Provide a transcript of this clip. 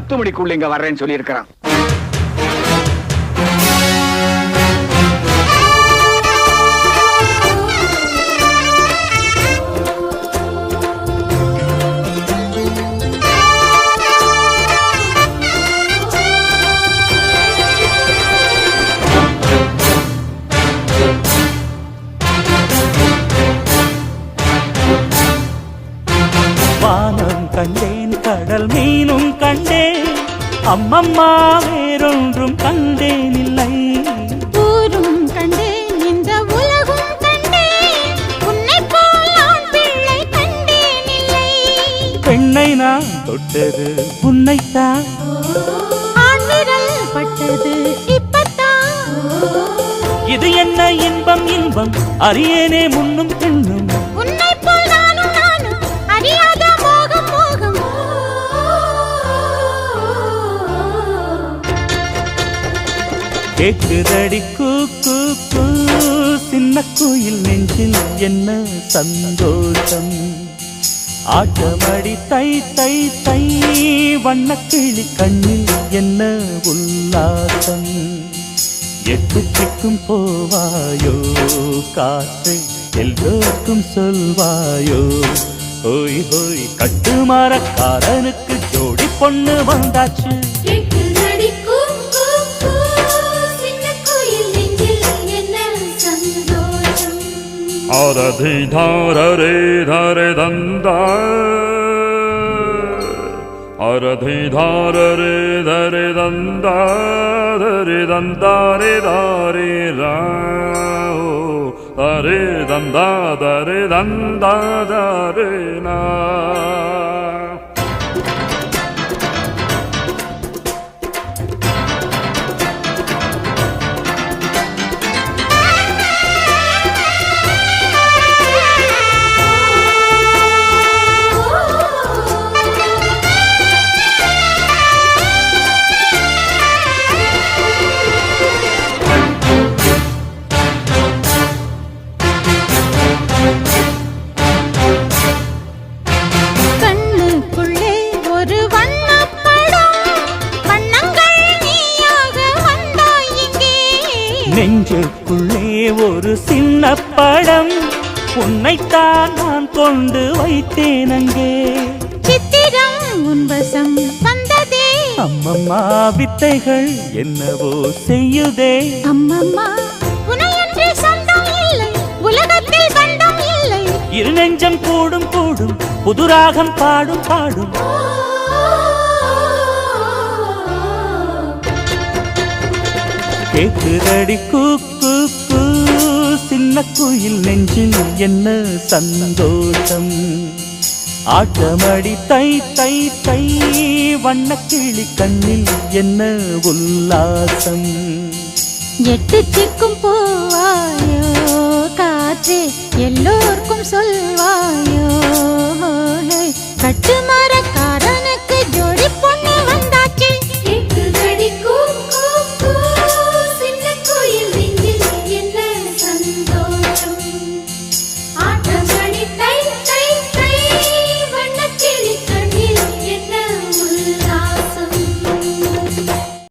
10 மணிக்குள்ள இங்க வர்றேன்னு சொல்லி இருக்கிறான். வானம் கண்டேன், கடல் மீனும் கண்டேன், அம்மம்மா வேறொன்றும் கண்டேன் இல்லை. ஊரும் கண்டேன், இந்த உலகும் கண்டேன், உன்னை போல் ஆண் பிள்ளை கண்டேன் இல்லை. பெண்ணை நான் தொட்டது உன்னைத்தான், ஆண் விரல் பட்டது இப்பத்தான். இது என்ன இன்பம் இன்பம் அறியேனே முன்னும் பெண்ணும். உன்னை போல் நானும் நானும் அறியாத மோகம் மோகம். கேக்குதடி கூ கூ கூ, சின்ன குயில் நெஞ்சில் என்ன சந்தோஷம். ஆட்டமடி தை தை தை, வண்ணக்கிளி கண்ணில் என்ன உல்லாசம். எட்டு திக்கும் போவாயோ காற்றை எல்லோருக்கும் சொல்வாயோ. ஹோய் ஹோய் கட்டுமரக்காரனுக்கு ஜோடி பொண்ணு வந்தாச்சு. ஆரதி தாரரே தாரே தந்தா, ஆரதி தாரரே தரே தந்தா, தரே தந்தாரே தாரே ராஓ, தரே தந்தா தரே தந்தா தரே நா. கண்ணுக்குள்ளே ஒரு வண்ணப்படம், வண்ணங்கள் நீயாக வந்தாய் இங்கே. நெஞ்சுக்குள்ளே ஒரு சின்ன படம், உன்னைத்தான் நான் கொண்டு வைத்தேன் அங்கே. சித்திரம் உன் வசம் வந்ததே, அம்மம்மா வித்தைகள் என்னவோ செய்யுதே. அம்மம்மா உனையன்றி சொந்தம் இல்லை, உலகத்தில் பந்தம் இல்லை. இரு நெஞ்சம் கூடும் கூடும், புதுராகம் பாடும் பாடும். கேக்குதடி கூ கூ கூ, சின்ன குயில் நெஞ்சில் என்ன சந்தோஷம். ஆட்டமடி தை தை தை, வண்ணக்கிளி கண்ணில் என்ன உல்லாசம். எட்டு திக்கும் போவாயோ காற்றே, எல்லோருக்கும் சொல்வாயோ. கட்டுமா